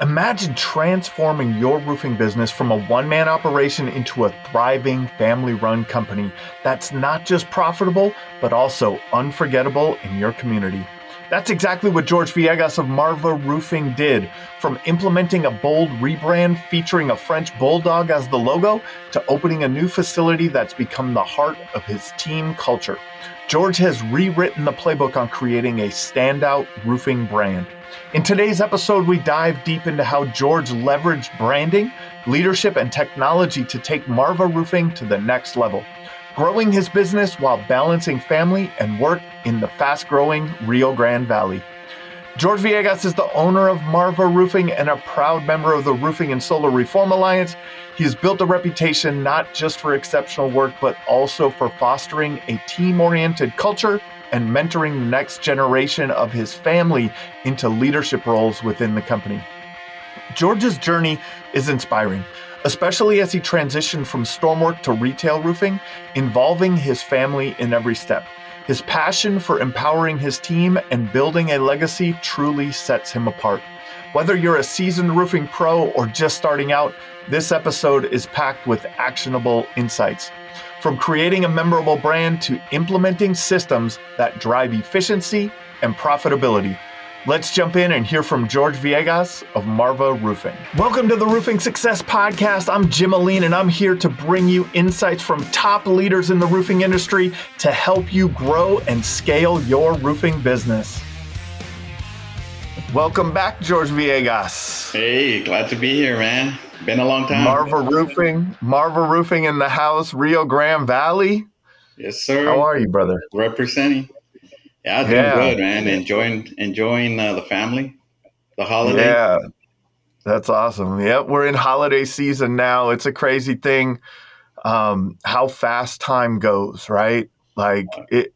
Imagine transforming your roofing business from a one-man operation into a thriving family-run company that's not just profitable, but also unforgettable in your community. That's exactly what George Villegas of Marva Roofing did. From implementing a bold rebrand featuring a French Bulldog as the logo, to opening a new facility that's become the heart of his team culture. George has rewritten the playbook on creating a standout roofing brand. In today's episode, we dive deep into how George leveraged branding, leadership, and technology to take Marva Roofing to the next level, growing his business while balancing family and work in the fast-growing Rio Grande Valley. George Villegas is the owner of Marva Roofing and a proud member of the Roofing and Solar Reform Alliance. He has built a reputation not just for exceptional work, but also for fostering a team-oriented culture and mentoring the next generation of his family into leadership roles within the company. George's journey is inspiring, especially as he transitioned from stormwork to retail roofing, involving his family in every step. His passion for empowering his team and building a legacy truly sets him apart. Whether you're a seasoned roofing pro or just starting out, this episode is packed with actionable insights. From creating a memorable brand to implementing systems that drive efficiency and profitability. Let's jump in and hear from George Villegas of Marva Roofing. Welcome to the Roofing Success Podcast. I'm Jim Aline, and I'm here to bring you insights from top leaders in the roofing industry to help you grow and scale your roofing business. Welcome back, George Villegas. Hey, glad to be here, man. Been a long time. Marva Roofing in the house, Rio Grande Valley. Yes, sir. How are you, brother? Representing. Yeah, doing good, man. Enjoying the family, the holiday. Yeah, that's awesome. Yep, we're in holiday season now. It's a crazy thing, how fast time goes, right? Like it.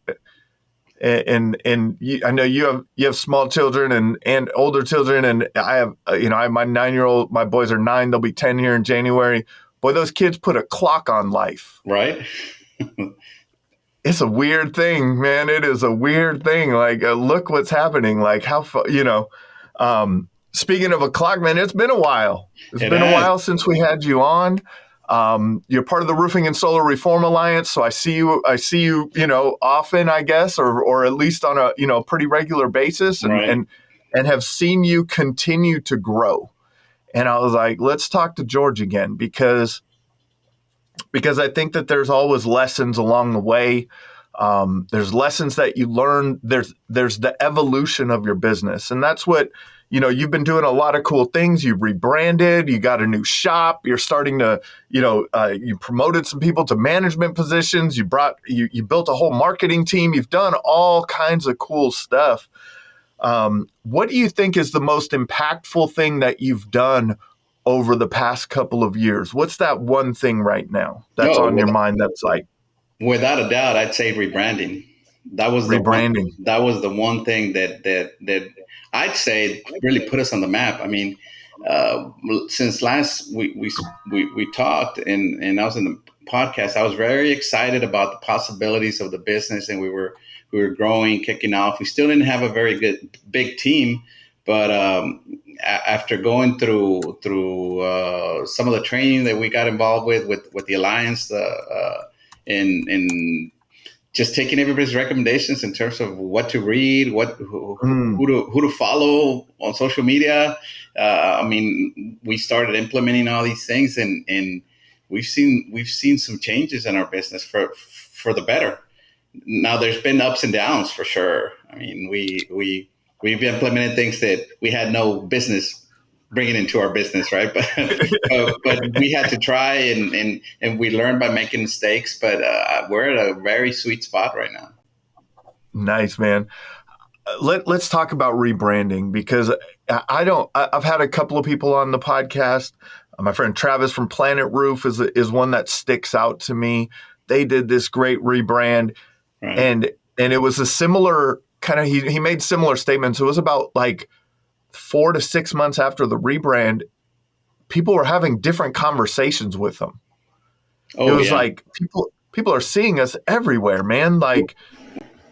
And I know you have small children and older children, and I have I have my 9-year-old. My boys are 9; they'll be 10 here in January. Boy, those kids put a clock on life, right? It's a weird thing, man. It is a weird thing. Like, look what's happening. Like, speaking of a clock, man, it's been a while. It's been a while since we had you on. You're part of the Roofing and Solar Reform Alliance, so I see you, often, I guess, or at least on a pretty regular basis, and have seen you continue to grow. And I was like, let's talk to George again because I think that there's always lessons along the way. There's lessons that you learn. There's the evolution of your business, and that's what. You've been doing a lot of cool things. You rebranded, you got a new shop, you're starting to, you promoted some people to management positions, you built a whole marketing team, you've done all kinds of cool stuff. What do you think is the most impactful thing that you've done over the past couple of years? What's that one thing right now that's on your mind that's like? Without a doubt, I'd say rebranding. That was rebranding. That was the one thing that I'd say really put us on the map. I mean, since last we talked and I was in the podcast, I was very excited about the possibilities of the business, and we were growing, kicking off. We still didn't have a very good big team, but after going through some of the training that we got involved with the Alliance, and just taking everybody's recommendations in terms of what to read, who to follow on social media. We started implementing all these things, and we've seen some changes in our business for the better. Now, there's been ups and downs for sure. I mean, we've implemented things that we had no business bringing into our business, right? But we had to try, and we learned by making mistakes. But we're at a very sweet spot right now. Nice, man. Let's talk about rebranding, because I've had a couple of people on the podcast. My friend Travis from Planet Roof is one that sticks out to me. They did this great rebrand, right. and it was a similar kind of. He made similar statements. It was about like 4 to 6 months after the rebrand, people were having different conversations with them. It was like people are seeing us everywhere, man. Like,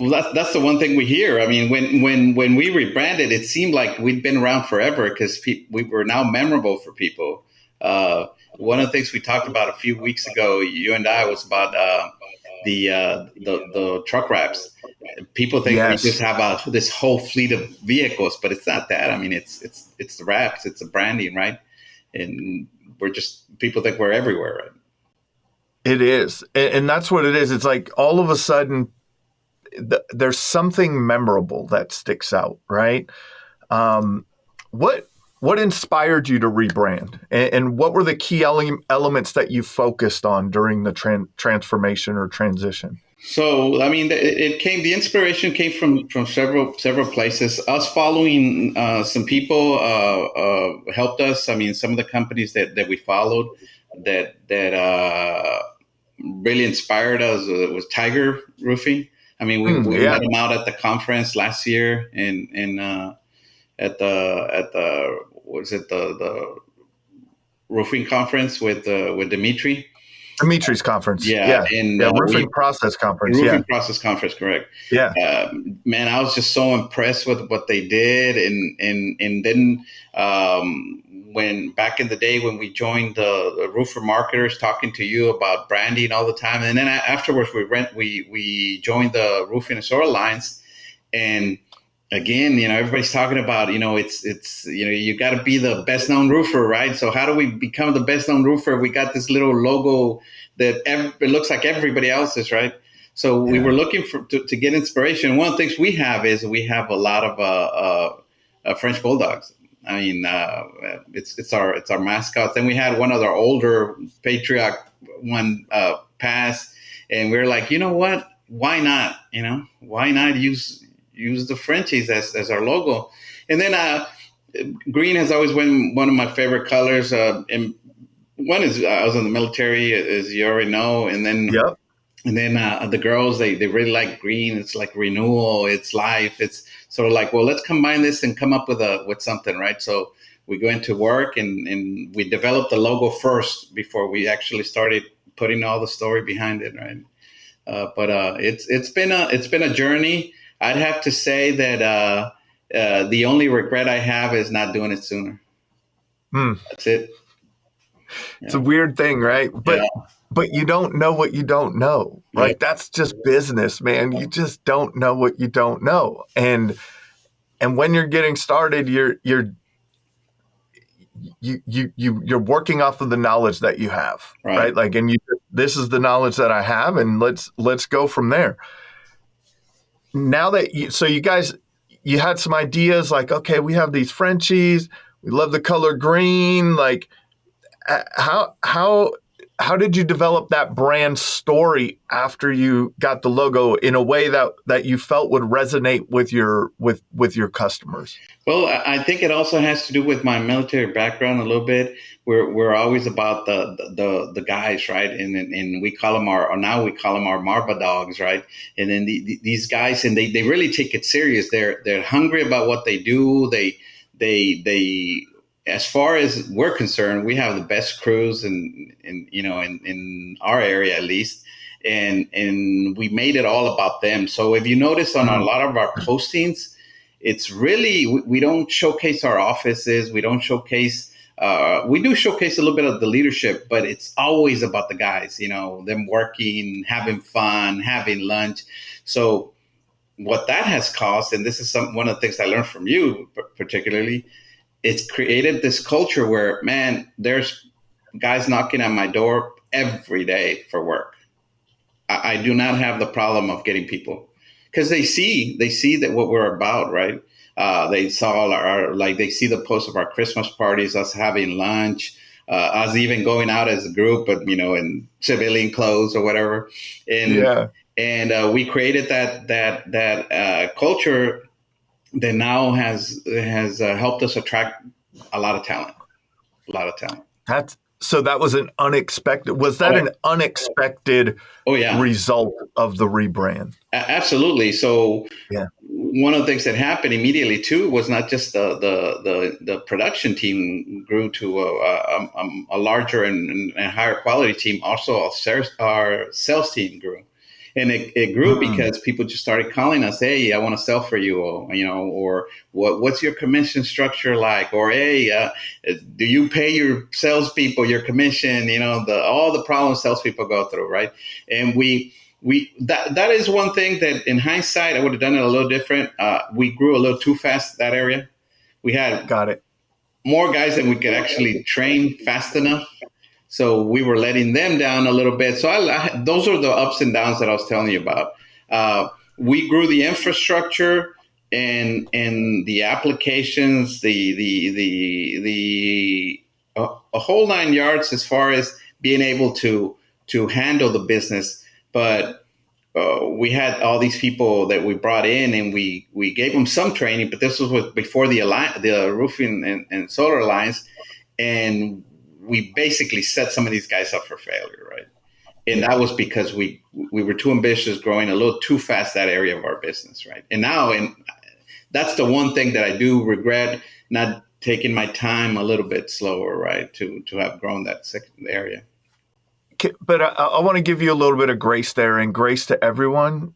Well, that's the one thing we hear. I mean, when we rebranded, it seemed like we'd been around forever because we were now memorable for people. One of the things we talked about a few weeks ago, you and I, was about the truck wraps. People think we just Yes, have this whole fleet of vehicles, but it's not that. I mean, it's the wraps, it's the branding, right? And we're just, people think we're everywhere, right? it is. And that's what it is. It's like all of a sudden there's something memorable that sticks out, right? Um, what what inspired you to rebrand, and what were the key elements that you focused on during the transformation or transition? So, I mean, the inspiration came from several places. Us following some people helped us. I mean, some of the companies that we followed that really inspired us was Tiger Roofing. I mean, we Yeah, met them out at the conference last year in at the what is it, the roofing conference with Dimitri. Dimitri's conference. Yeah, Yeah, and yeah, we roofing process conference. Yeah, roofing process conference, correct? yeah, Man, I was just so impressed with what they did, and then when back in the day when we joined the roofer marketers, talking to you about branding all the time, and then afterwards we joined the roofing and solar lines, and again, everybody's talking about, it's you got to be the best known roofer, right? So how do we become the best known roofer? We got this little logo that it looks like everybody else's, right? So we yeah. were looking to get inspiration. One of the things we have is we have a lot of French Bulldogs. I mean, it's our mascots. Then we had one of our older Patriot one pass, and we are like, you know what? Why not? Why not use the Frenchies as our logo? And then green has always been one of my favorite colors. And one is I was in the military, as you already know, and then Yep. the girls, they really like green. It's like renewal, it's life. It's sort of like, well, let's combine this and come up with something, right? So we go into work and we developed the logo first before we actually started putting all the story behind it, right? But it's been a journey. I'd have to say that the only regret I have is not doing it sooner. Hmm. That's it. It's Yeah, a weird thing, right? yeah, But you don't know what you don't know. yeah. Like that's just business, man. You just don't know what you don't know. And when you're getting started, you're working off of the knowledge that you have, Right. right? Like, and this is the knowledge that I have, and let's go from there. Now that you guys, you had some ideas, like, okay, we have these Frenchies, we love the color green, like how did you develop that brand story after you got the logo in a way that you felt would resonate with your customers? Well, I think it also has to do with my military background a little bit. We're always about the guys, right? And we call them or now we call them our Marva dogs, right? And then these guys, and they really take it serious. They're hungry about what they do. They as far as we're concerned, we have the best crews in our area at least. And we made it all about them. So if you notice on a Mm. lot of our postings, it's really, we don't showcase our offices. We don't showcase, we do showcase a little bit of the leadership, but it's always about the guys, them working, having fun, having lunch. So what that has caused, and this is one of the things I learned from you particularly, it's created this culture where, man, there's guys knocking at my door every day for work. I do not have the problem of getting people because they see that what we're about, right? They saw like they see the post of our Christmas parties, us having lunch, us even going out as a group, but in civilian clothes or whatever, and Yeah. we created that culture that now has helped us attract a lot of talent, a lot of talent. That was an unexpected. Was that Oh, an unexpected oh yeah, result of the rebrand? absolutely. So Yeah. one of the things that happened immediately too was not just the production team grew to a larger and higher quality team. Also, our sales team grew, And it grew because people just started calling us, hey, I want to sell for you, or what's your commission structure like? Or, hey, do you pay your salespeople your commission? All the problems salespeople go through, right? And that is one thing that in hindsight, I would have done it a little different. We grew a little too fast that area. We had Got it. more guys than we could actually train fast enough. So we were letting them down a little bit. So those are the ups and downs that I was telling you about. We grew the infrastructure and the applications, a whole 9 yards as far as being able to handle the business. But we had all these people that we brought in, and we gave them some training. But this was before the roofing and solar alliance, and we basically set some of these guys up for failure, right? And that was because we were too ambitious, growing a little too fast that area of our business, right? And that's the one thing that I do regret, not taking my time a little bit slower, right, to have grown that second area. But I want to give you a little bit of grace there, and grace to everyone.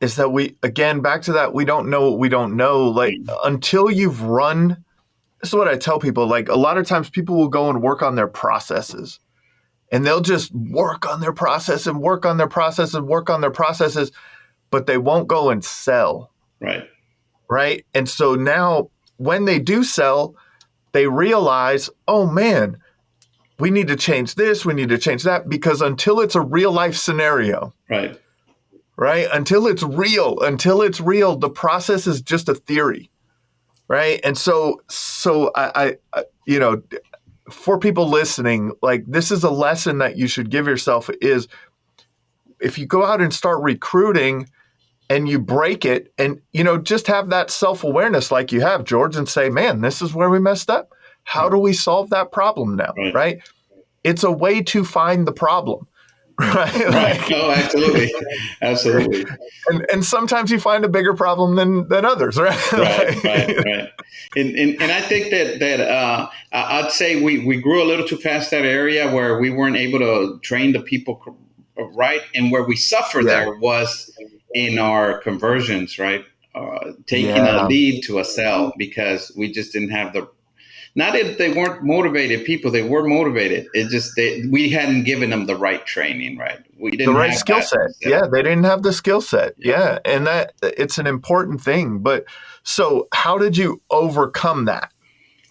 Is that back to that, we don't know what we don't know. Until you've run. This is what I tell people. A lot of times people will go and work on their processes, and they'll just work on their process and work on their process and work on their processes, but they won't go and sell. Right. Right. And so now when they do sell, they realize, oh man, we need to change this, we need to change that, because until it's a real life scenario, right, until it's real, the process is just a theory, right? And so I for people listening, this is a lesson that you should give yourself is if you go out and start recruiting and you break it, and just have that self-awareness like you have, George, and say, man, this is where we messed up. How do we solve that problem now? Right? It's a way to find the problem. Right. Oh, absolutely. Absolutely. And sometimes you find a bigger problem than others. Right. Right. And I think that I'd say we grew a little too fast that area where we weren't able to train the people right. And where we suffered there was in our conversions, right? Taking a lead to a sell, because we just didn't have not that they weren't motivated people, they were motivated. It just, we hadn't given them the right training, right? We didn't the right have skill set. Yeah, they didn't have the skill set. Yeah. And that it's an important thing. But so how did you overcome that?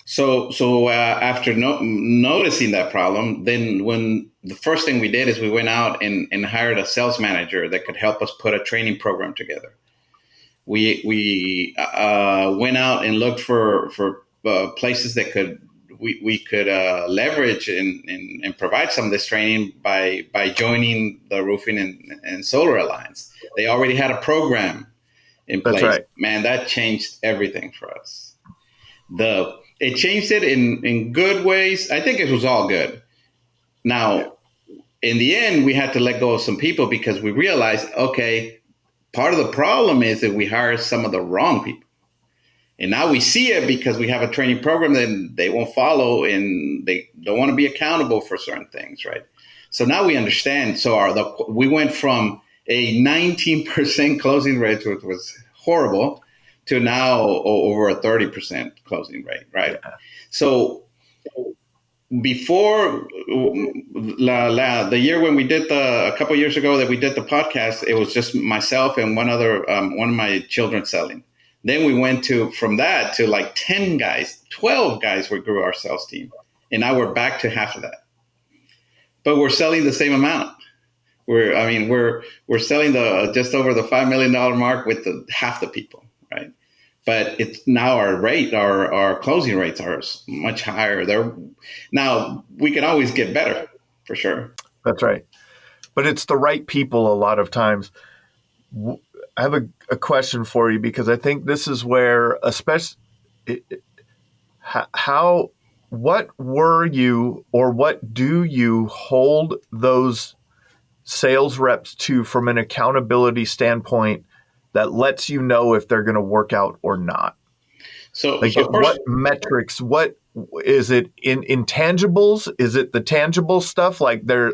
So after noticing that problem, then when the first thing we did is we went out and hired a sales manager that could help us put a training program together. We went out and looked for places that we could leverage and provide some of this training by joining the Roofing and Solar Alliance. They already had a program in place. That's right. Man, that changed everything for us. It changed it in good ways. I think it was all good. Now, in the end, we had to let go of some people because we realized, okay, part of the problem is that we hired some of the wrong people. And now we see it because we have a training program that they won't follow, and they don't want to be accountable for certain things, right? So now we understand. So we went from a 19% closing rate, which was horrible, to now over a 30% closing rate, right? Yeah. So before the year when we did a couple of years ago that we did the podcast, it was just myself and one of my children selling. Then we went from that to like 10 guys, 12 guys, we grew our sales team. And now we're back to half of that. But we're selling the same amount. We're selling just over the $5 million mark with half the people, right? But it's now our closing rates are much higher. Now we can always get better, for sure. That's right. But it's the right people a lot of times. I have a question for you, because I think this is where, especially, what were you, or what do you hold those sales reps to from an accountability standpoint that lets you know if they're going to work out or not? So what metrics? What is it in intangibles? Is it the tangible stuff like they're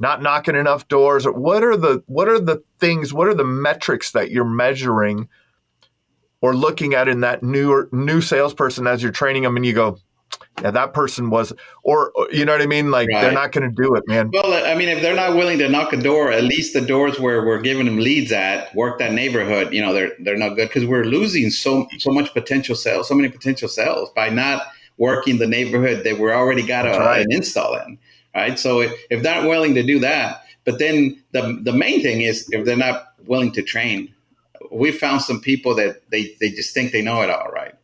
not knocking enough doors? What are the things, what are the metrics that you're measuring or looking at in that new salesperson as you're training them, and you go, yeah, that person was, or you know what I mean? Like, they're Right. not going to do it, man. Well, I mean, if they're not willing to knock a door, at least the doors where we're giving them leads at work that neighborhood. They're not good because we're losing so much potential sales, so many potential sales by not working the neighborhood that we're already got That's right. an install in. Right. So if they're not willing to do that, but then the main thing is if they're not willing to train, we found some people that they just think they know it all. Right.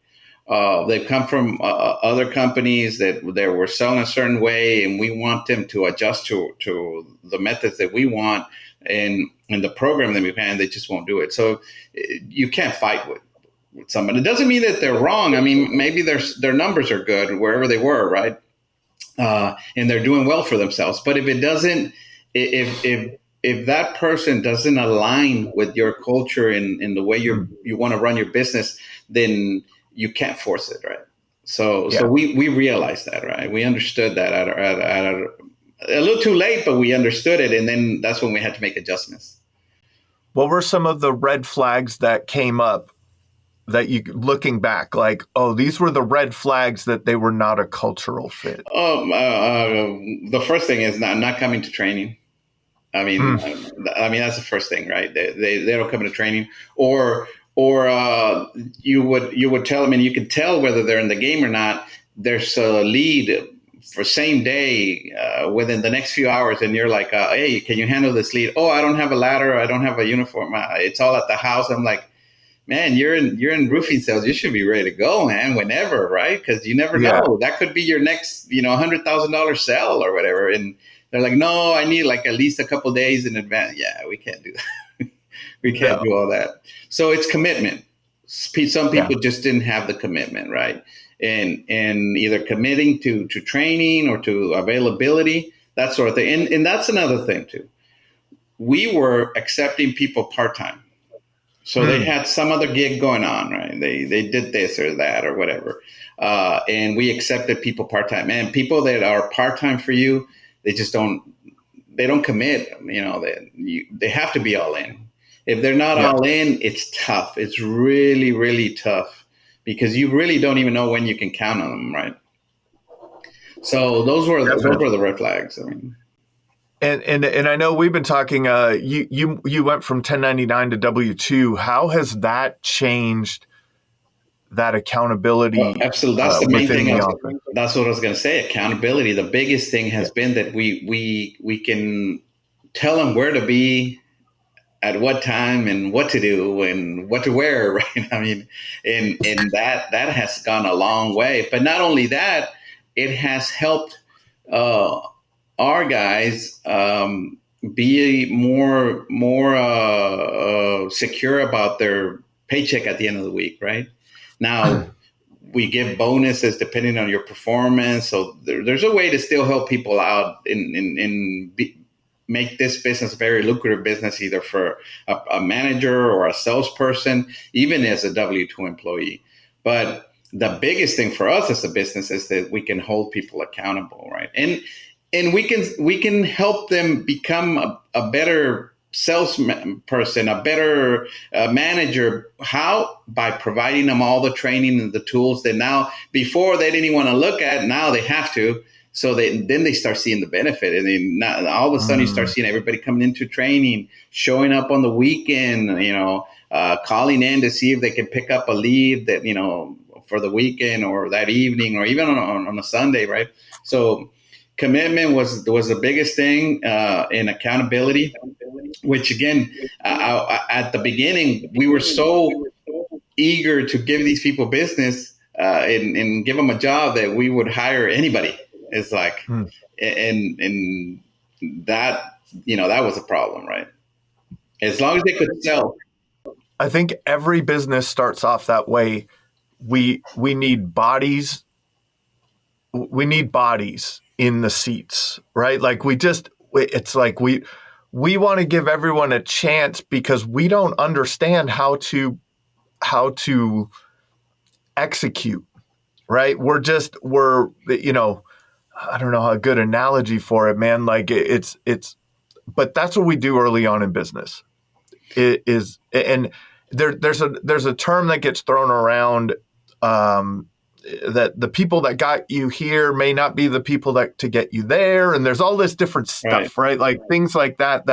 They've come from other companies that they were selling a certain way, and we want them to adjust to the methods that we want and the program that we've had. They just won't do it. So you can't fight with someone. It doesn't mean that they're wrong. I mean, maybe their numbers are good wherever they were, right? And they're doing well for themselves. But if it doesn't, if that person doesn't align with your culture and the way you want to run your business, then you can't force it, right? So we realized that, right? We understood that at a little too late, but we understood it, and then that's when we had to make adjustments. What were some of the red flags that came up that you, looking back, like, oh, these were the red flags that they were not a cultural fit? The first thing is not coming to training. I mean, that's the first thing, right? They don't come to training, or you would tell them, and you could tell whether they're in the game or not. There's a lead for same day within the next few hours, and you're like, hey, can you handle this lead? Oh, I don't have a ladder, I don't have a uniform. It's all at the house. I'm like, man, you're in roofing sales. You should be ready to go, man, whenever, right? Because you never know. That could be your next, $100,000 sale or whatever. And they're like, no, I need like at least a couple days in advance. Yeah, we can't do that. We can't do all that. So it's commitment. Some people just didn't have the commitment, right? And either committing to training or to availability, that sort of thing. And that's another thing too. We were accepting people part-time. So they had some other gig going on, right? They did this or that or whatever. And we accepted people part-time. And people that are part-time for you, they don't commit. They have to be all in. If they're not all in, it's tough. It's really, really tough because you really don't even know when you can count on them, right? So those were the red flags. I mean. And I know we've been talking. You went from 1099 to W-2. How has that changed that accountability? Absolutely, that's the main thing. Office? That's what I was going to say. Accountability. The biggest thing has been that we can tell them where to be at what time and what to do and what to wear. Right. I mean, and that has gone a long way. But not only that, it has helped our guys be more secure about their paycheck at the end of the week. Right now, we give bonuses depending on your performance. So there's a way to still help people out make this business a very lucrative business, either for a manager or a salesperson, even as a W-2 employee. But the biggest thing for us as a business is that we can hold people accountable, right? And we can help them become a better salesperson, a better manager. How? By providing them all the training and the tools that now, before they didn't even want to look at, now they have to. So then they start seeing the benefit, and then all of a sudden you start seeing everybody coming into training, showing up on the weekend, calling in to see if they can pick up a lead that for the weekend or that evening or even on a Sunday, right? So commitment was the biggest thing, in accountability. Which again, at the beginning, we were so eager to give these people business and give them a job that we would hire anybody. It's like, and that that was a problem, right? As long as they could sell. I think every business starts off that way. We need bodies. We need bodies in the seats, right? Like it's like we want to give everyone a chance because we don't understand how to execute, right? I don't know a good analogy for it, man. Like it's but that's what we do early on in business. It is, and there's a term that gets thrown around, that the people that got you here may not be the people that to get you there, and there's all this different stuff, right? Like things like that.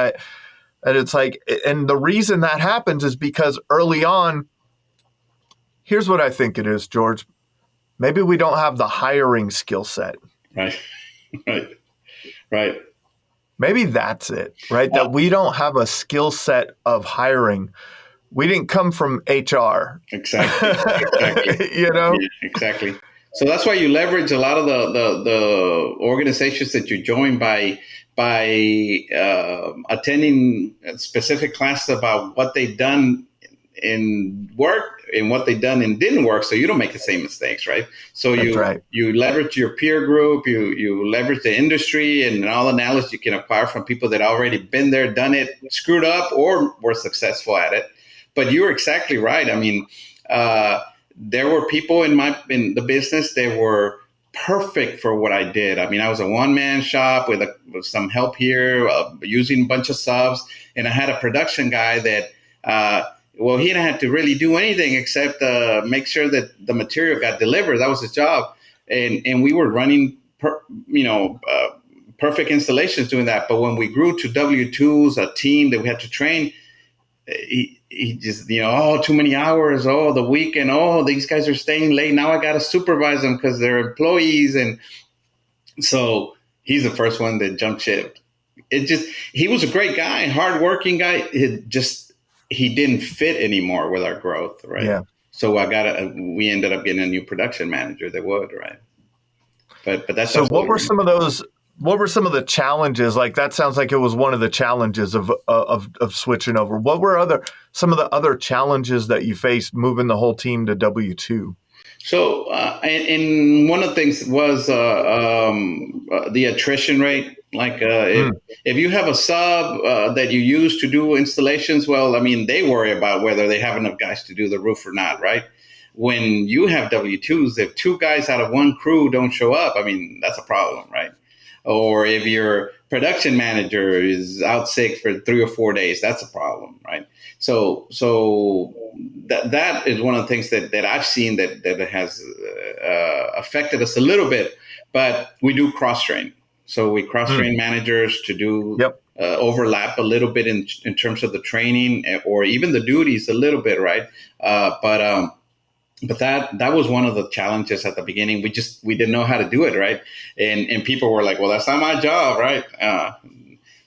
And it's like, and the reason that happens is because early on, here's what I think it is, George. Maybe we don't have the hiring skill set. Right. Right. Maybe that's it, right? That we don't have a skill set of hiring. We didn't come from HR. Exactly. Yeah, exactly. So that's why you leverage a lot of the organizations that you join by attending specific classes about what they've done in work and what they've done and didn't work, so you don't make the same mistakes, right? So you leverage your peer group, you leverage the industry and all the knowledge you can acquire from people that already been there, done it, screwed up, or were successful at it. But you're exactly right. I mean, there were people in the business that were perfect for what I did. I mean, I was a one-man shop with some help here, using a bunch of subs, and I had a production guy that. Well, he didn't have to really do anything except make sure that the material got delivered. That was his job, and we were running, perfect installations doing that. But when we grew to W-2s, a team that we had to train, he just, too many hours, the weekend, these guys are staying late. Now I got to supervise them because they're employees, and so he's the first one that jumped ship. He was a great guy, hardworking guy. He didn't fit anymore with our growth, right? Yeah. So we ended up getting a new production manager that would, right? But that's so. What were some of those? What were some of the challenges? Like that sounds like it was one of the challenges of switching over. What were some of the other challenges that you faced moving the whole team to W-2? So, and one of the things was the attrition rate. Like if you have a sub that you use to do installations, well, I mean, they worry about whether they have enough guys to do the roof or not, right? When you have W-2s, if 2 guys out of 1 crew don't show up, I mean, that's a problem, right? Or if your production manager is out sick for 3 or 4 days, that's a problem, right? So that is one of the things that I've seen that has affected us a little bit, but we do cross-train. So we cross-train managers to do overlap a little bit in terms of the training or even the duties a little bit, right? But that was one of the challenges at the beginning. We didn't know how to do it, right? And people were like, well, that's not my job, right?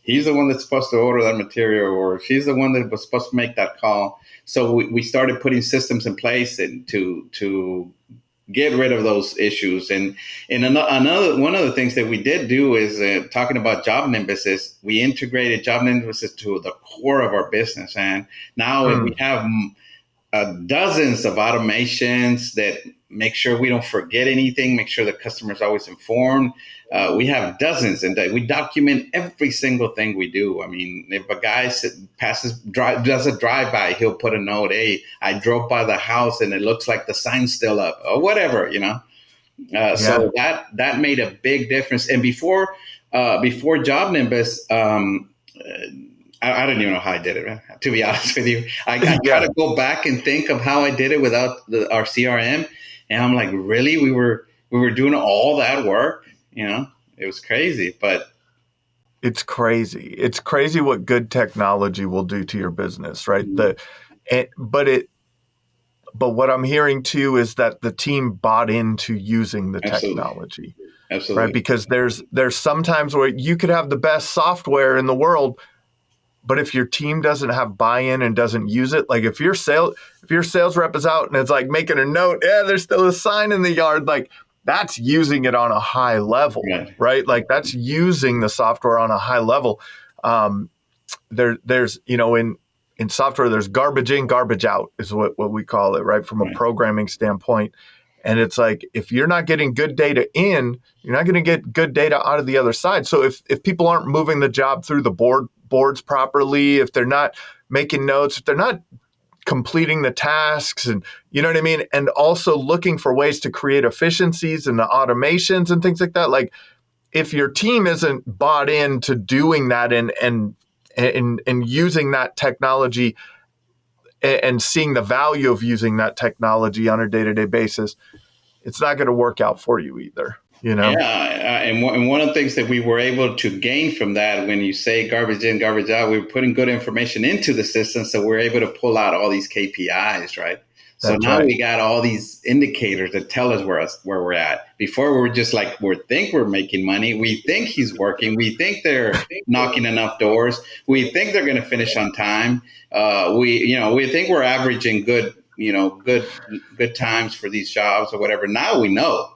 He's the one that's supposed to order that material, or she's the one that was supposed to make that call. So we started putting systems in place and to get rid of those issues. And another one of the things that we did do is talking about job nimbuses. We integrated job nimbuses to the core of our business, and now we have dozens of automations that make sure we don't forget anything, make sure the customer's always informed. We have dozens, and we document every single thing we do. I mean, if a guy does a drive-by, he'll put a note, hey, I drove by the house and it looks like the sign's still up, or whatever, So that made a big difference. And before Job Nimbus, I don't even know how I did it, man, to be honest with you. I try to go back and think of how I did it without our CRM. And I'm like, really? We were doing all that work? It was crazy, but it's crazy. It's crazy what good technology will do to your business, right? But what I'm hearing too is that the team bought into using the technology. Absolutely. Right? Because there's sometimes where you could have the best software in the world, but if your team doesn't have buy-in and doesn't use it, like if your sales rep is out and it's like making a note, there's still a sign in the yard, like that's using it on a high level, right? Like that's using the software on a high level. There's in software, there's garbage in, garbage out is what we call it, right? From a programming standpoint. And it's like, if you're not getting good data in, you're not going to get good data out of the other side. So if people aren't moving the job through the boards properly, if they're not making notes, if they're not completing the tasks, and you know what I mean? And also looking for ways to create efficiencies and the automations and things like that. Like if your team isn't bought into doing that and using that technology and seeing the value of using that technology on a day-to-day basis, it's not going to work out for you either. Yeah, and one of the things that we were able to gain from that, when you say garbage in, garbage out, we were putting good information into the system, so we're able to pull out all these KPIs, right? So That's now right. we got all these indicators that tell us where we're at. Before we were just like, we think we're making money, we think he's working, we think they're knocking enough doors, we think they're going to finish on time. We think we're averaging good times for these jobs or whatever. Now we know.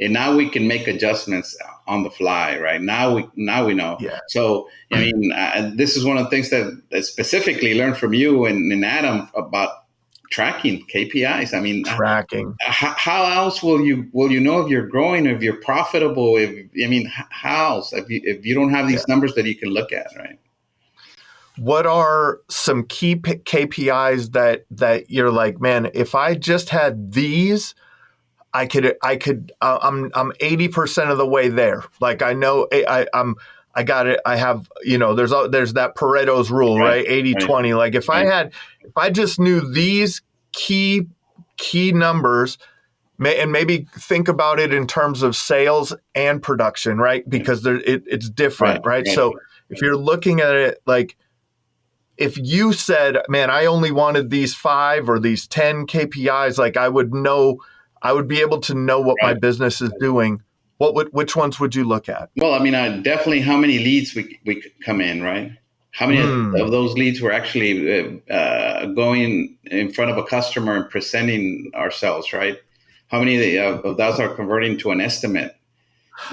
And now we can make adjustments on the fly, right? Now we know. Yeah. So I mean, this is one of the things that specifically learned from you and Adam about tracking KPIs. I mean, Tracking. how else will you know if you're growing, if you're profitable? How else if you don't have these numbers that you can look at, right? What are some key KPIs that you're like, man, if I just had these, I'm 80% of the way there. Like I know I got it. I have, there's that Pareto's rule, right? 80-20. Like if I just knew these key numbers, and maybe think about it in terms of sales and production, right? Because it's different, right? So if you're looking at it like, if you said, man, I only wanted these 5 or these 10 KPIs, like I would be able to know what my business is doing. Which ones would you look at? Well, I mean, definitely how many leads we come in, right? How many of those leads were actually going in front of a customer and presenting ourselves, right? How many of those are converting to an estimate?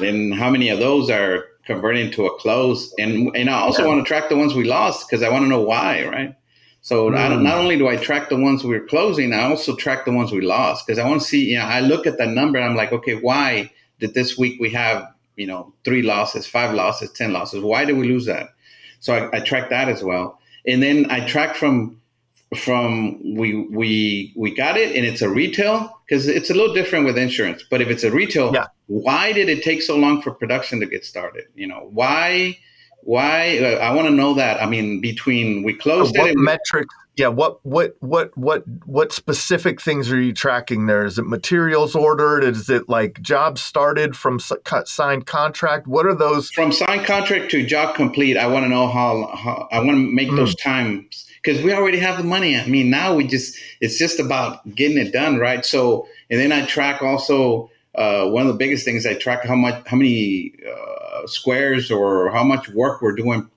Then how many of those are converting to a close? And I also want to track the ones we lost, because I want to know why, right? So not only do I track the ones we're closing, I also track the ones we lost, because I want to see, I look at that number and I'm like, okay, why did this week we have, 3 losses, 5 losses, 10 losses? Why did we lose that? So I track that as well. And then I track from we got it and it's a retail, because it's a little different with insurance. But if it's a retail, why did it take so long for production to get started? Why I want to know that. I mean, between we closed what it and metrics? Yeah. What specific things are you tracking there? Is it materials ordered? Is it like jobs started from signed contract? What are those? From signed contract to job complete, I want to know how I want to make those times, because we already have the money. I mean, now it's just about getting it done, right? So, and then I track also, one of the biggest things, I track how many squares or how much work we're doing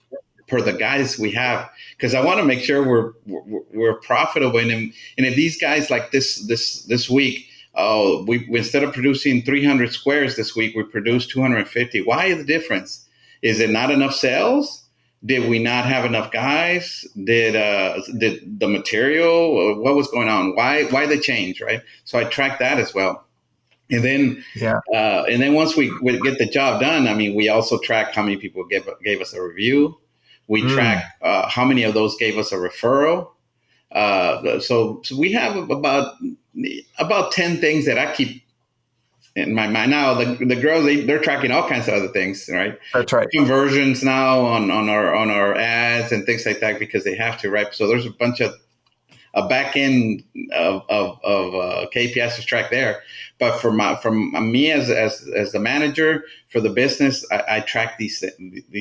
per the guys we have, because I want to make sure we're profitable. And if these guys, like this week, we instead of producing 300 squares this week, we produced 250. Why is the difference? Is it not enough sales? Did we not have enough guys? Did the material? What was going on? Why the change? Right. So I track that as well. And then once we get the job done, I mean, we also track how many people gave us a review. We track how many of those gave us a referral. So we have about 10 things that I keep in my mind. Now the girls, they're tracking all kinds of other things, right? That's right. Conversions now on our ads and things like that, because they have to, right? So there's a bunch of a back end of KPIs to track there. But from me as the manager for the business, I track these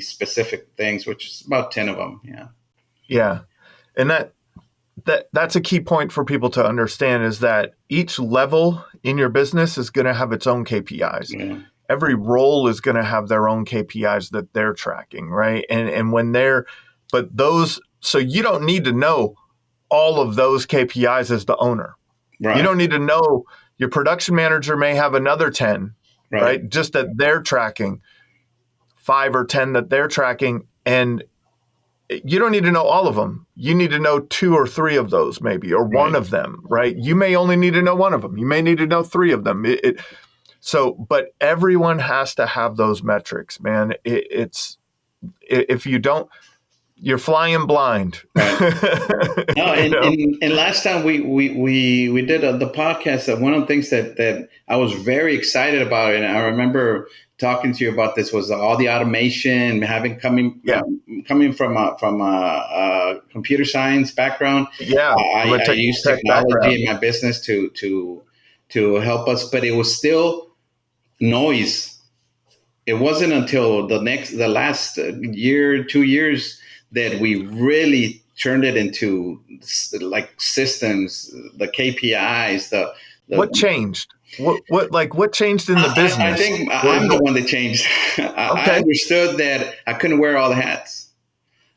specific things, which is about 10 of them. Yeah. Yeah. And that's a key point for people to understand, is that each level in your business is going to have its own KPIs. Yeah. Every role is going to have their own KPIs that they're tracking, right? And when so you don't need to know all of those KPIs as the owner. Right. You don't need to know. Your production manager may have another 10, right? Just that they're tracking, 5 or 10 that they're tracking. And you don't need to know all of them. You need to know 2 or 3 of those, maybe, or one of them, right? You may only need to know one of them. You may need to know 3 of them. But everyone has to have those metrics, man. If you don't, you're flying blind. Right. No, You know? and last time we did the podcast, that one of the things that I was very excited about, and I remember talking to you about this, was all the automation, having Yeah. coming from a computer science background. Yeah. From a I use tech technology background. in my business to help us, but it was still noise. It wasn't until the last year, 2 years, that we really turned it into like systems, the KPIs, What the changed? What changed in the I business? think Where I'm did the it? one that changed. I Okay. understood that I couldn't wear all the hats.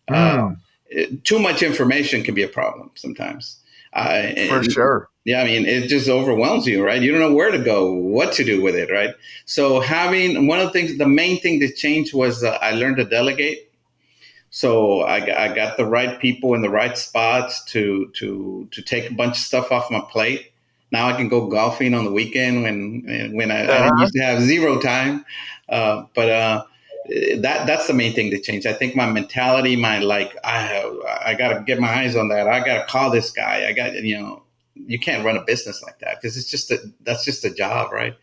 Uh, Mm, Too much information can be a problem sometimes. for And sure. yeah, I mean, it just overwhelms you, right? You don't know where to go, what to do with it, right? So having one of the things, the main thing that changed was I learned to delegate. So I got the right people in the right spots to take a bunch of stuff off my plate. Now I can go golfing on the weekend when I didn't Uh-huh. used to have zero time. But that's the main thing that changed. I think my mentality, my like, I got to get my eyes on that. I got to call this guy. I got you can't run a business like that because that's just a job, right?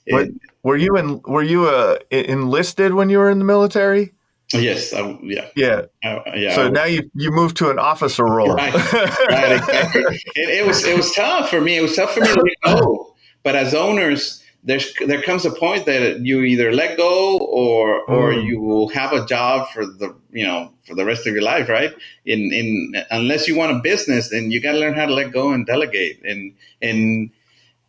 What It, were you enlisted when you were in the military? yes, yeah, Yeah. yeah. So now you moved to an officer role. Right, right, exactly. It was tough for me. It was tough for me to let go. But as owners, there comes a point that you either let go or Mm, you will have a job for the rest of your life, right? In unless you want a business, then you got to learn how to let go and delegate. And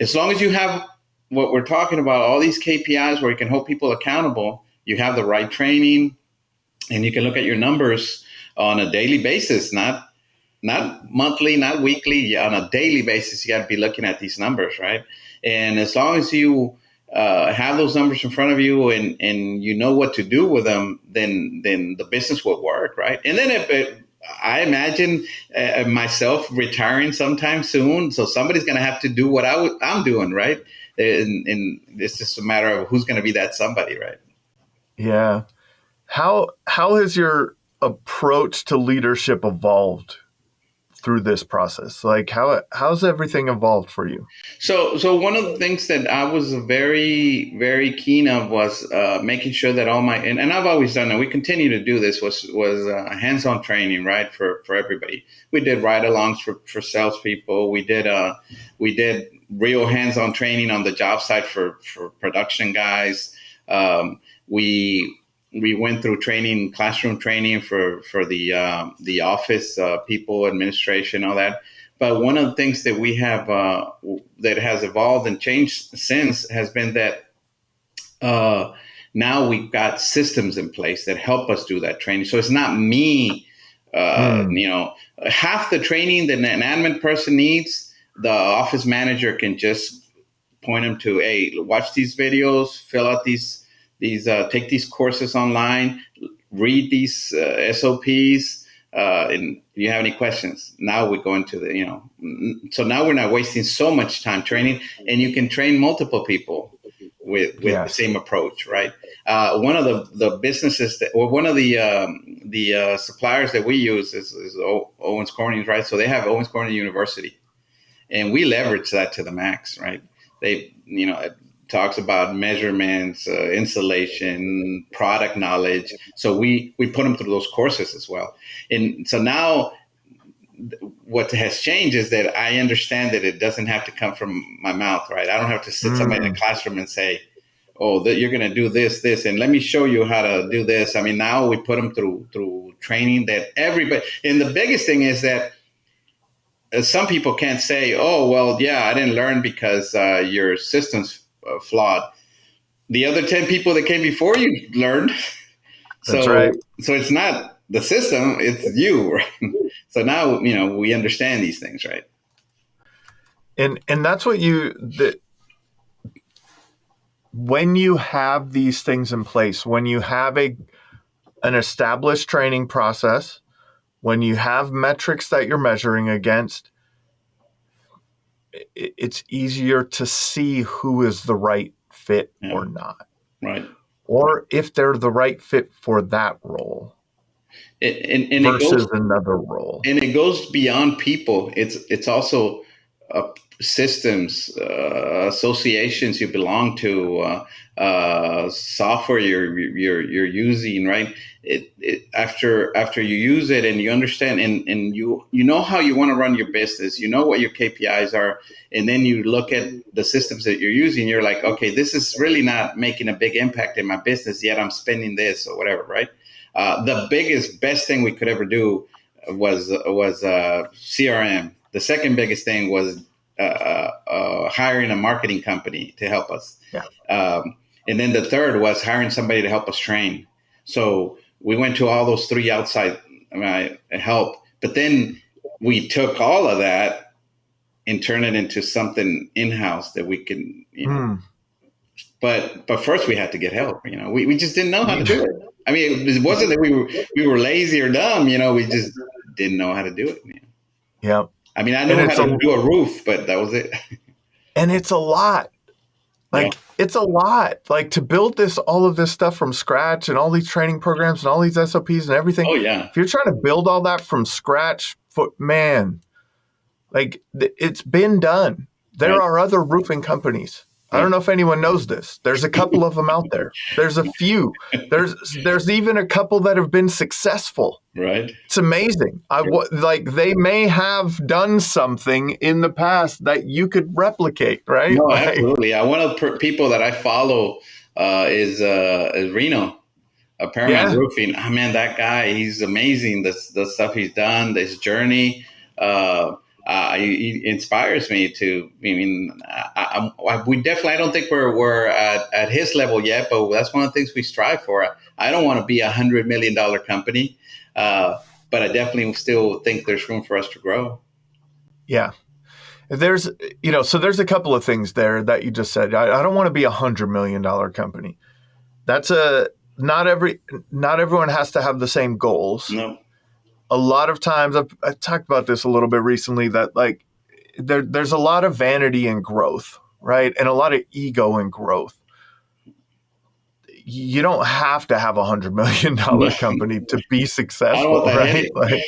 as long as you have what we're talking about, all these KPIs where you can hold people accountable, you have the right training, and you can look at your numbers on a daily basis, not monthly, not weekly, on a daily basis. You got to be looking at these numbers, right? And as long as you have those numbers in front of you and you know what to do with them, then the business will work, right? And then I imagine myself retiring sometime soon, so somebody's going to have to do what I'm doing, right? And it's just a matter of who's going to be that somebody, right? yeah. How has your approach to leadership evolved through this process? Like how's everything evolved for you? So one of the things that I was very, very keen of was making sure that all my and I've always done it. We continue to do this was hands-on training, right, for everybody. We did ride-alongs for salespeople. We did real hands-on training on the job site for production guys. We went through training, classroom training for the office people, administration, all that. But one of the things that we have that has evolved and changed since has been that uh, now we've got systems in place that help us do that training. So it's not me, Mm, half the training that an admin person needs, the office manager can just point them to, hey, watch these videos, fill out these take these courses online, read these SOPs, and if you have any questions, now we go into so now we're not wasting so much time training, and you can train multiple people with the yes. same approach, right? One of the businesses or one of the suppliers that we use is Owens Corning, right? So they have Owens Corning University, and we leverage that to the max, right? It talks about measurements, installation, product knowledge. So we put them through those courses as well. And so now what has changed is that I understand that it doesn't have to come from my mouth, right? I don't have to sit somebody in a Mm, classroom and say, oh, you're going to do this, and let me show you how to do this. I mean, now we put them through training that everybody, and the biggest thing is that some people can't say, "Oh, well, yeah, I didn't learn because your system's flawed." The other 10 people that came before you learned, that's so right. so it's not the system; it's you, right? So now we understand these things, right? And that's what when you have these things in place, when you have an established training process, when you have metrics that you're measuring against, it's easier to see who is the right fit Yeah, or not, right. or if they're the right fit for that role. And it versus goes another role. and it goes beyond people. It's also systems, associations you belong to, software you're using, right? After you use it and you understand and you know how you want to run your business, you know what your KPIs are, and then you look at the systems that you're using, you're like, okay, this is really not making a big impact in my business, yet I'm spending this or whatever, right? The best thing we could ever do was CRM. The second biggest thing was hiring a marketing company to help us. Yeah. And then the third was hiring somebody to help us train. So we went to all those three outside help, but then we took all of that and turned it into something in-house that we can, but first we had to get help. We just didn't know how to do it. I mean, it wasn't that we were lazy or dumb. We just didn't know how to do it. Yeah. I mean, I And knew how to do a roof, but that was it. And it's a lot. Like, it's a lot. Like, to build all of this stuff from scratch and all these training programs and all these SOPs and everything. Oh, yeah. If you're trying to build all that from scratch, man, like, it's been done. There are other roofing companies. I don't know if anyone knows this. There's a couple of them out there. There's a few. There's even a couple that have been successful. Right. It's amazing. Like, they may have done something in the past that you could replicate, right? No, absolutely. One of the people that I follow is Reno, Paramount Roofing. Oh, man, that guy, he's amazing. The stuff he's done, this journey. He inspires me to. I mean, we definitely. I don't think we're at his level yet, but that's one of the things we strive for. I don't want to be $100 million company, but I definitely still think there's room for us to grow. Yeah, there's so there's a couple of things there that you just said. I don't want to be $100 million company. That's not everyone has to have the same goals. No. A lot of times, I've talked about this a little bit recently, that like there's a lot of vanity in growth, right? And a lot of ego in growth. You don't have to have $100 million company to be successful, right? Like,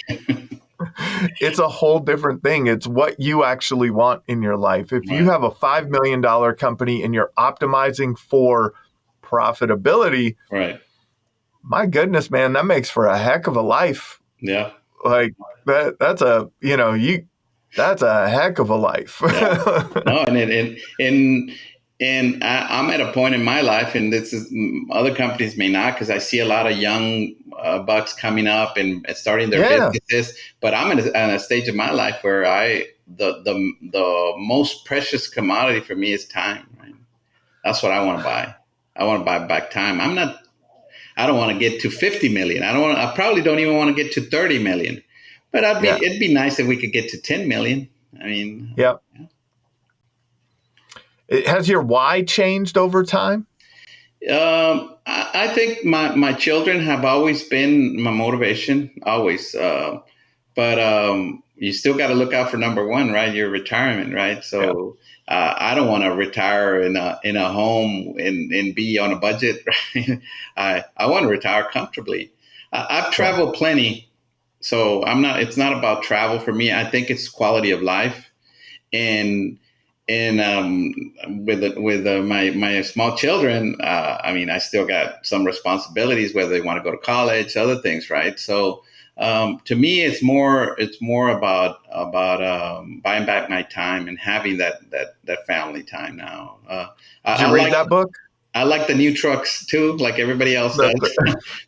it's a whole different thing. It's what you actually want in your life. If you have a $5 million company and you're optimizing for profitability, right? My goodness, man, that makes for a heck of a life. Yeah. Like that's a heck of a life. Yeah. No, and I'm at a point in my life, and this is other companies may not, because I see a lot of young bucks coming up and starting their businesses. But I'm at a stage of my life where the most precious commodity for me is time. Right? That's what I want to buy. I want to buy back time. I don't want to get to 50 million. I probably don't even want to get to 30 million. But it'd be nice if we could get to 10 million. I mean, yeah. Has your why changed over time? I think my children have always been my motivation, always. But you still got to look out for number one, right? Your retirement, right? So I don't want to retire in a home and be on a budget. Right? I want to retire comfortably. I've traveled plenty, so it's not about travel for me. I think it's quality of life, and with my small children, I mean, I still got some responsibilities, whether they want to go to college, other things, right? So to me, it's more about buying back my time and having that family time now. Did you read that book? I like the new trucks too, like everybody else does,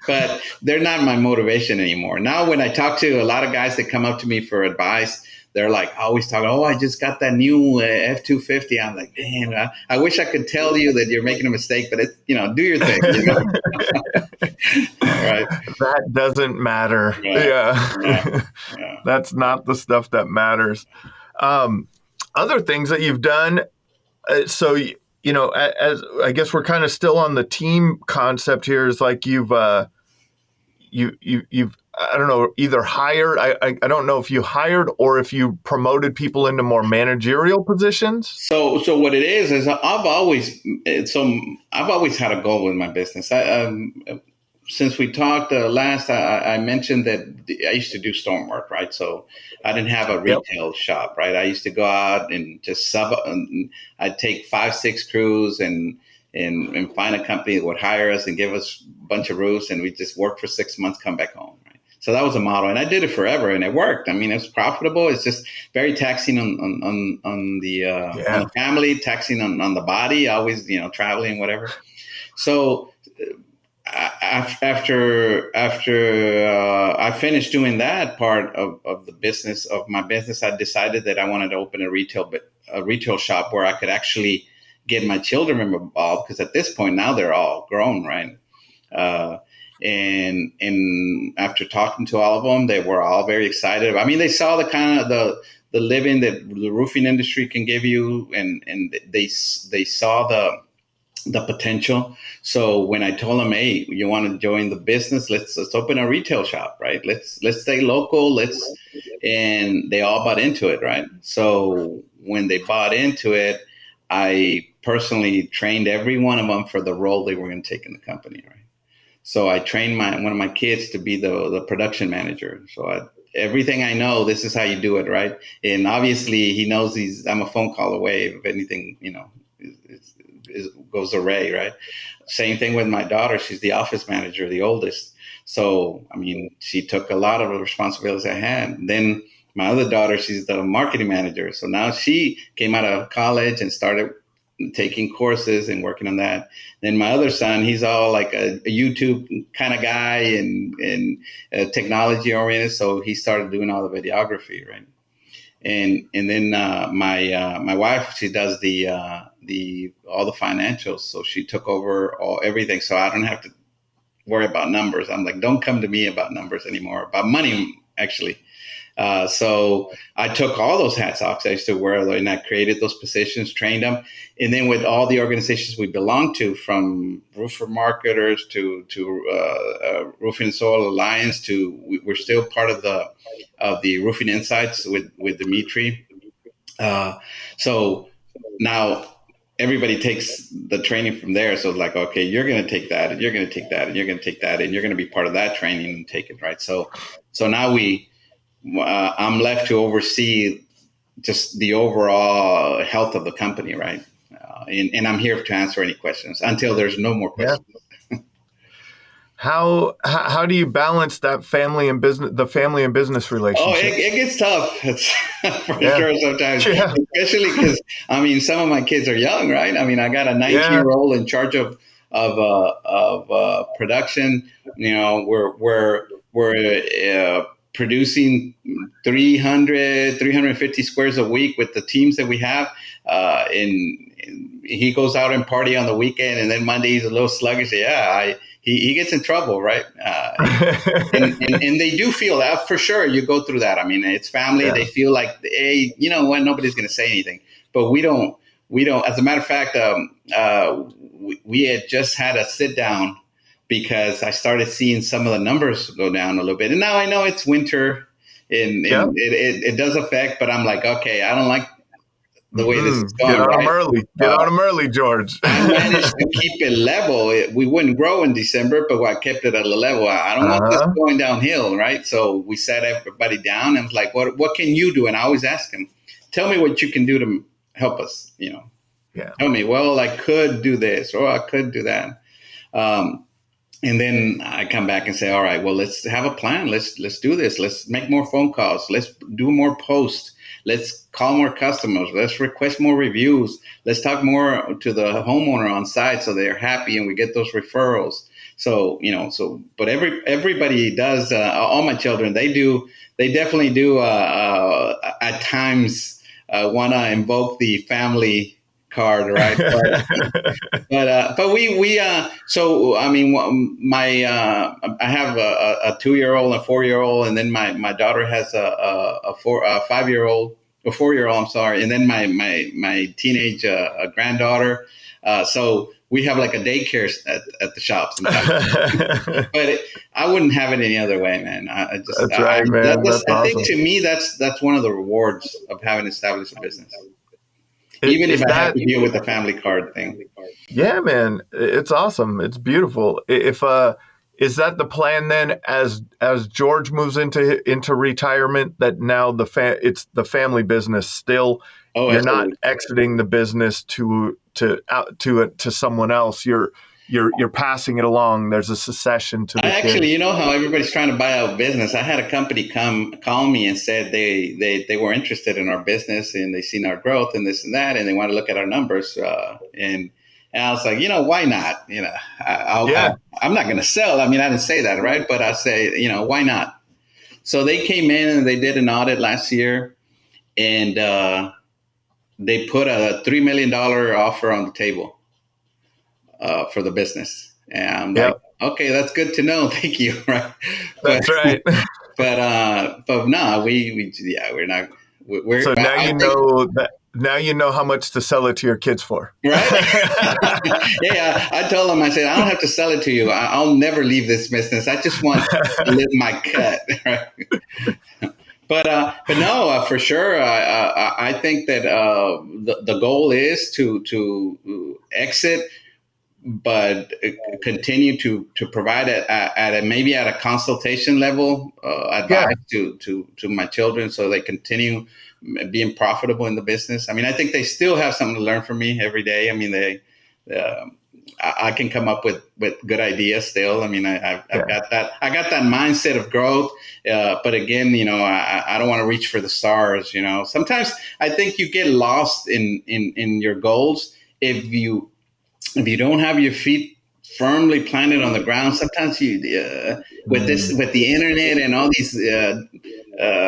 but they're not my motivation anymore. Now, when I talk to a lot of guys that come up to me for advice, they're like always talking, oh, I just got that new F-250. I'm like, man, I wish I could tell you that you're making a mistake, but do your thing. Right. That doesn't matter. Yeah. That's not the stuff that matters. Other things that you've done. So, as I guess we're kind of still on the team concept here, is like you've I don't know, either hired. I don't know if you hired or if you promoted people into more managerial positions. So what it is I've always had a goal with my business. since we talked last, I mentioned that I used to do storm work, right? So I didn't have a Yep. retail shop, right? I used to go out and just and I'd take 5, 6 crews and find a company that would hire us and give us a bunch of roofs, and we just work for 6 months, come back home, right? So that was a model, and I did it forever, and it worked. I mean, it was profitable. It's just very taxing on Yeah. the family, taxing on the body. Always, traveling, whatever. So after I finished doing that part of the business of my business, I decided that I wanted to open a retail shop where I could actually get my children involved, because at this point now they're all grown, right? Uh, and after talking to all of them, they were all very excited. I mean, they saw the kind of the living that the roofing industry can give you, and they saw the potential. So when I told them, "Hey, you want to join the business? Let's open a retail shop, right? Let's stay local. And they all bought into it, right? So when they bought into it, I personally trained every one of them for the role they were going to take in the company, right? So I trained one of my kids to be the production manager. So everything I know, this is how you do it, right? And obviously, he knows I'm a phone call away if anything, goes array, right? Same thing with my daughter. She's the office manager, the oldest. So, I mean, she took a lot of the responsibilities I had. Then my other daughter, she's the marketing manager. So now she came out of college and started taking courses and working on that. Then my other son, he's all like a YouTube kind of guy and technology oriented. So he started doing all the videography, right? And then my wife, she does the all the financials, so she took over everything, so I don't have to worry about numbers. I'm like, don't come to me about numbers anymore, about money actually. So I took all those hats off. I used to wear them, and I created those positions, trained them, and then with all the organizations we belong to, from roofer marketers to Roofing and Soil Alliance, we're still part of the Roofing Insights with Dimitri. So now everybody takes the training from there. So it's like, okay, you're going to take that, and you're going to take that, and you're going to take that, and you're going to be part of that training and take it, right? So now I'm left to oversee just the overall health of the company, right? And I'm here to answer any questions until there's no more Yeah. questions. How do you balance that the family and business Oh, relationships? it gets tough. It's for Yeah. sure sometimes, Yeah. especially because I mean, some of my kids are young, right? I mean, I got a 19-year Yeah. old in charge of production. We're producing 350 squares a week with the teams that we have. And he goes out and party on the weekend, and then Monday he's a little sluggish. Yeah, he gets in trouble, right? And they do feel that for sure. You go through that. I mean, it's family. Yeah. They feel like, hey, you know what? Nobody's going to say anything, but we don't. We don't. As a matter of fact, we had just had a sit down because I started seeing some of the numbers go down a little bit, and now I know it's winter, and Yep. it does affect. But I'm like, okay, I don't like the way this is Get going, on them right? early. Get Uh, on them early, George. I managed to keep it level. We wouldn't grow in December, but I kept it at a level. I don't want this Uh-huh. going downhill, right? So we sat everybody down and was like, what can you do? And I always ask them, tell me what you can do to help us, Yeah. Tell me, well, I could do this or I could do that. Um, and then I come back and say, all right, well, let's have a plan. Let's do this. Let's make more phone calls. Let's do more posts. Let's call more customers. Let's request more reviews. Let's talk more to the homeowner on site so they're happy and we get those referrals. So, but everybody does. All my children, they definitely do. At times, want to invoke the family card, right? But we so I mean my I have a 2-year old, a 4-year old, and then my daughter has a 5-year old, a 4-year old, I'm sorry, and then my teenage granddaughter. So we have like a daycare at the shop sometimes. But I wouldn't have it any other way, man. That's right, man. That's I think awesome. to me that's one of the rewards of having established a business, even if Is I have that to deal with the family card thing. Yeah, man, it's awesome. It's beautiful. If is that the plan then, as George moves into retirement, that now it's the family business still? Oh, You're not absolutely. exiting the business to someone else. You're passing it along. There's a succession to I the actually, kids. you know how everybody's trying to buy out business. I had a company call me and said they were interested in our business and they seen our growth and this and that, and they want to look at our numbers. And I was like, why not? Yeah. I'm not going to sell. I mean, I didn't say that, right? But I say, why not? So they came in and they did an audit last year, and they put a $3 million offer on the table for the business. And I'm like, Yep. okay, that's good to know. Thank you. Right. But That's right. but no, we yeah, we're not. So now I you think, know that. Now you know how much to sell it to your kids for. right. Yeah, I told them, I said, I don't have to sell it to you. I'll never leave this business. I just want to live my cut. Right. But no, for sure. I think that the goal is to exit, but continue to provide it at a maybe at a consultation level advice Yeah. to my children so they continue being profitable in the business. I mean, I think they still have something to learn from me every day. I mean, uh, I can come up with good ideas still. I mean, I've Yeah. got that. I got that mindset of growth. But again, I don't want to reach for the stars. Sometimes I think you get lost in your goals if you don't have your feet firmly planted on the ground. Sometimes you with the internet and all these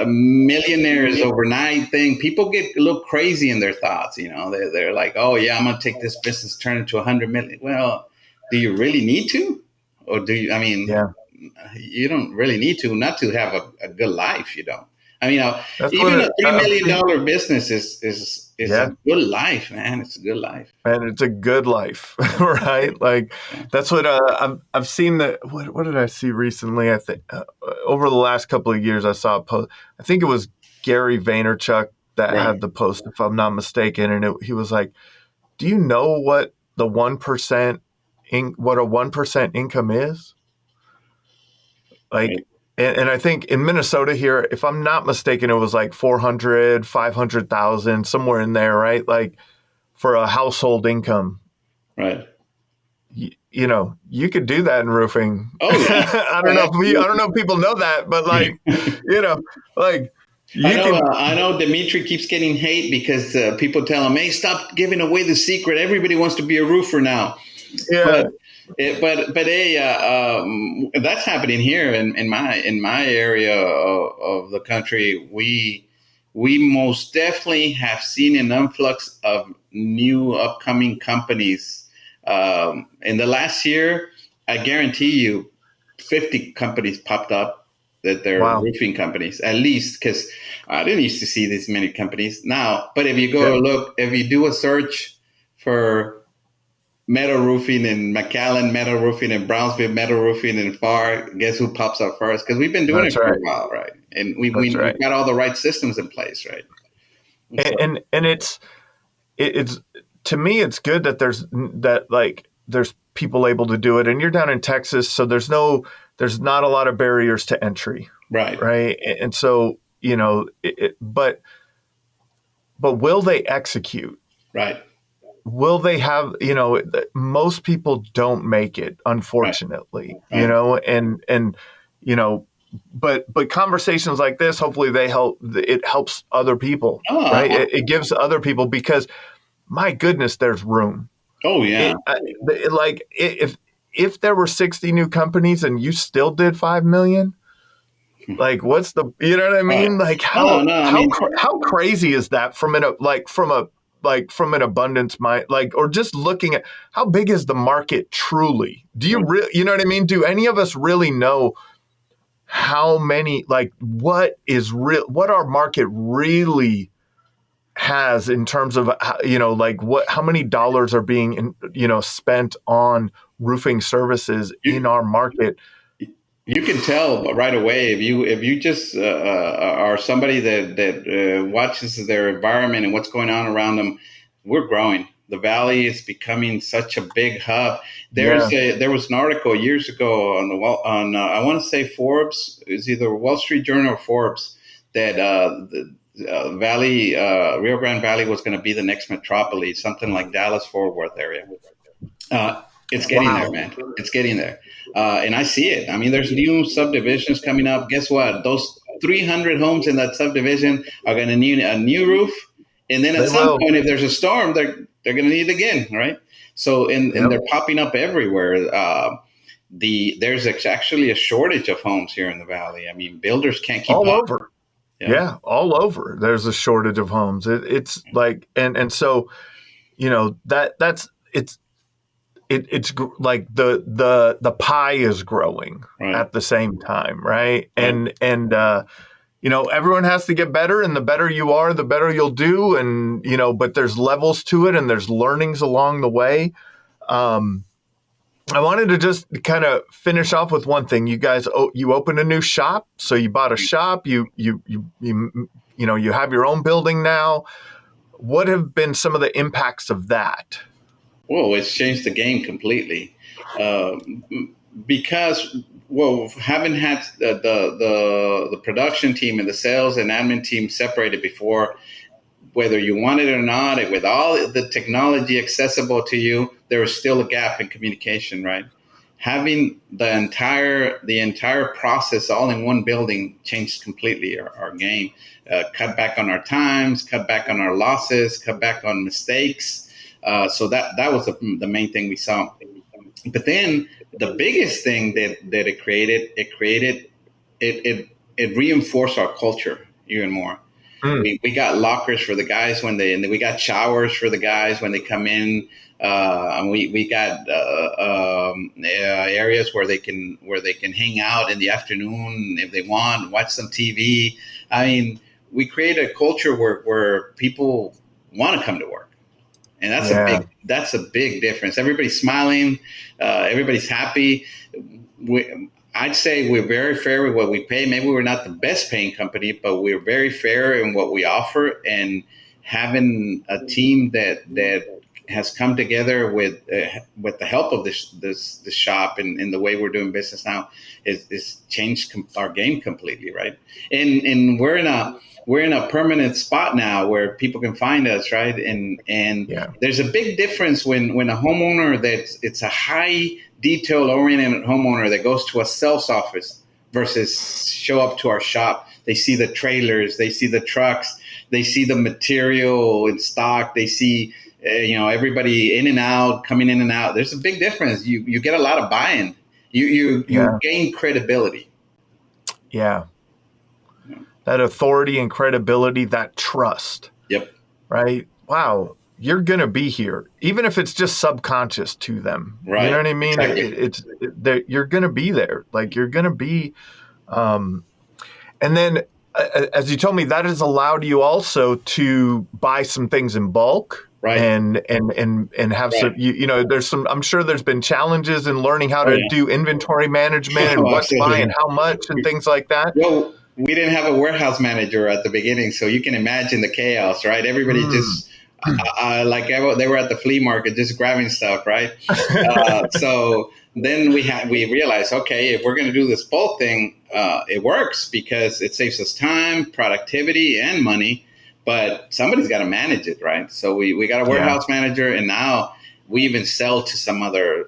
millionaires overnight thing, people get a little crazy in their thoughts. They're like, oh yeah, I'm gonna take this business, turn it to 100 million. Well, do you really need to, or do you? I mean, Yeah. you don't really need to not to have a good life. You don't. I mean, That's what even a three I've million seen. dollar business is a Yeah. good life, man. It's a good life. And it's a good life, right? Like Yeah. that's what I've seen. That what did I see recently? I think over the last couple of years, I saw a post. I think it was Gary Vaynerchuk that Right. had the post, if I'm not mistaken, and he was like, "Do you know what the 1% what a 1% income is?" Right. Like, and I think in Minnesota here, if I'm not mistaken, it was like 400, 500,000, somewhere in there, right? Like for a household income. Right. You could do that in roofing. Oh yeah. I don't Oh, know I don't absolutely. know if people know that, but like, you know, like I you know. can, I know. Dimitri keeps getting hate because people tell him, "Hey, stop giving away the secret. Everybody wants to be a roofer now." But yeah, but hey, that's happening here in my area of the country. We most definitely have seen an influx of new upcoming companies in the last year. I guarantee you, 50 companies popped up that they're wow, roofing companies, at least, because I didn't used to see this many companies now. But if you yeah, go look, if you do a search for metal roofing in McAllen, metal roofing in Brownsville, metal roofing in FAR, guess who pops up first? Because we've been doing it that's for a right, while, right? And we, that's we, right, we've got all the right systems in place, right? And so, and it's to me, it's good that there's people able to do it, and you're down in Texas, so there's not a lot of barriers to entry, right, right? And so but will they execute? right, Will they have, most people don't make it, right, unfortunately, right. and you know but conversations like this, hopefully it helps other people, Oh, right? It gives other people, because my goodness, there's room. oh yeah. Like if there were 60 new companies and you still did 5 million, like what's the, you know what I Right. mean? Like No, no. I mean, how crazy is that from an abundance mind, like, or just looking at how big is the market truly? Do you right. really, you know what I mean? Do any of us really know how many, like, what our market really has in terms of, like how many dollars are being, spent on roofing services in You, our market? you can tell right away if you just are somebody that watches their environment and what's going on around them. We're growing. the Valley is becoming such a big hub. There was an article years ago on I want to say Forbes, it was either Wall Street Journal or Forbes, that the Rio Grande Valley was going to be the next metropolis, something like Dallas Fort Worth area. It's getting there, man. It's getting there. And I see it. I mean, there's new subdivisions coming up. Guess what? Those 300 homes in that subdivision are going to need a new roof. And then at some point, if there's a storm, they're going to need it again, right? So, and they're popping up everywhere. There's actually a shortage of homes here in the Valley. I mean, builders can't keep all up. Over. Yeah, all over. There's a shortage of homes. It's like, and so, it's like the pie is growing at the same time, right? And everyone has to get better, and the better you are, the better you'll do, and but there's levels to it, and there's learnings along the way. I wanted to just kind of finish off with one thing. You guys, you opened a new shop, so you bought a shop. You have your own building now. What have been some of the impacts of that? Whoa, it's changed the game completely. Because having had the production team and the sales and admin team separated before, whether you want it or not, with all the technology accessible to you, there was still a gap in communication, right? Having the entire process all in one building changed completely our game. Cut back on our times, cut back on our losses, cut back on mistakes. So that was the main thing we saw. But then the biggest thing that it reinforced our culture even more. We got lockers for the guys and we got showers for the guys when they come in. And we got areas where they can hang out in the afternoon if they want, watch some TV. I mean, we created a culture where people want to come to work. And that's a big difference. Everybody's smiling. Everybody's happy. I'd say we're very fair with what we pay. Maybe we're not the best paying company, but we're very fair in what we offer. And having a team that has come together with the help of this shop and the way we're doing business now is changed our game completely, right? And we're in a permanent spot now where people can find us, right? And there's a big difference when a homeowner it's a high detail oriented homeowner that goes to a sales office versus show up to our shop. They see the trailers, they see the trucks, they see the material in stock, they see everybody in and out, coming in and out. There's a big difference. You get a lot of buy-in. You gain credibility. Yeah. That authority and credibility, that trust. Yep. Right? Wow. You're going to be here, even if it's just subconscious to them. Right. You know what I mean? Exactly. You're going to be there. Like you're going to be. And then, as you told me, that has allowed you also to buy some things in bulk. Right. And have some, there's some, I'm sure there's been challenges in learning how to do inventory management and what to buy and how much and things like that. Well, we didn't have a warehouse manager at the beginning, so you can imagine the chaos, right? Everybody just they were at the flea market just grabbing stuff, right? So then we realized, okay, if we're going to do this bulk thing, it works because it saves us time, productivity, and money. But somebody's got to manage it, right? So we got a warehouse manager, and now we even sell to some other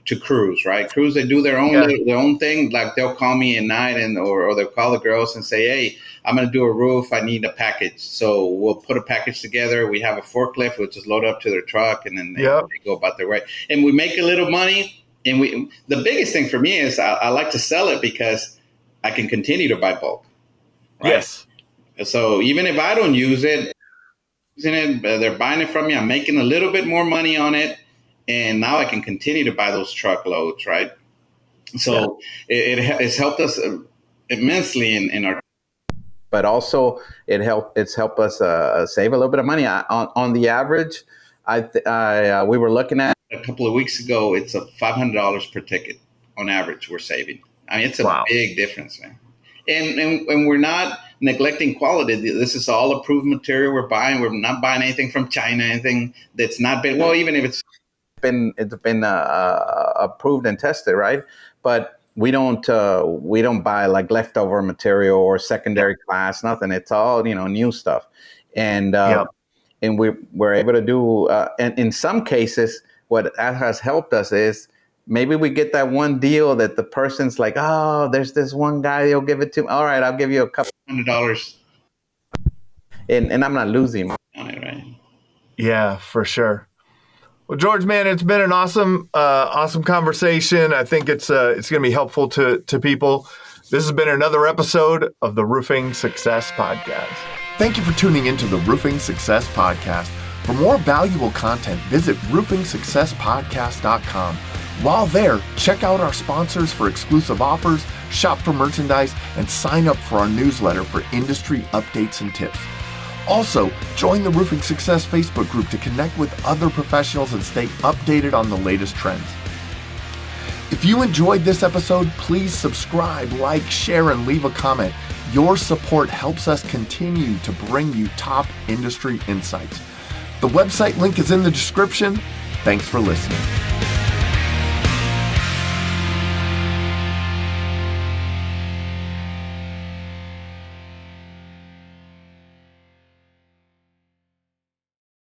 to crews, right? Crews that do their own thing. Like they'll call me at night or they'll call the girls and say, "Hey, I'm going to do a roof. I need a package." So we'll put a package together. We have a forklift, which is loaded up to their truck, and then they go about their way. And we make a little money. And the biggest thing for me is I like to sell it because I can continue to buy bulk. Right? Yes. So even if I don't use it, they're buying it from me. I'm making a little bit more money on it. And now I can continue to buy those truckloads, right? So it's helped us immensely in our. But also it's helped us save a little bit of money. On the average, we were looking at a couple of weeks ago, it's $500 per ticket on average we're saving. I mean, it's a big difference, man. and we're not neglecting quality. This is all approved material we're buying. We're not buying anything from China, anything that's not been, well, even if it's been approved and tested, right? But we don't buy like leftover material or secondary class, nothing. It's all new stuff, and Yep. and we're able to do. And in some cases, what has helped us is maybe we get that one deal that the person's like, oh, there's this one guy, he'll give it to me. All right, I'll give you a couple $100, and I'm not losing money on it, right? Yeah, for sure. Well, George, man, it's been an awesome conversation. I think it's going to be helpful to people. This has been another episode of the Roofing Success Podcast. Thank you for tuning into the Roofing Success Podcast. For more valuable content, visit roofingsuccesspodcast.com. While there, check out our sponsors for exclusive offers, shop for merchandise, and sign up for our newsletter for industry updates and tips. Also, join the Roofing Success Facebook group to connect with other professionals and stay updated on the latest trends. If you enjoyed this episode, please subscribe, like, share, and leave a comment. Your support helps us continue to bring you top industry insights. The website link is in the description. Thanks for listening.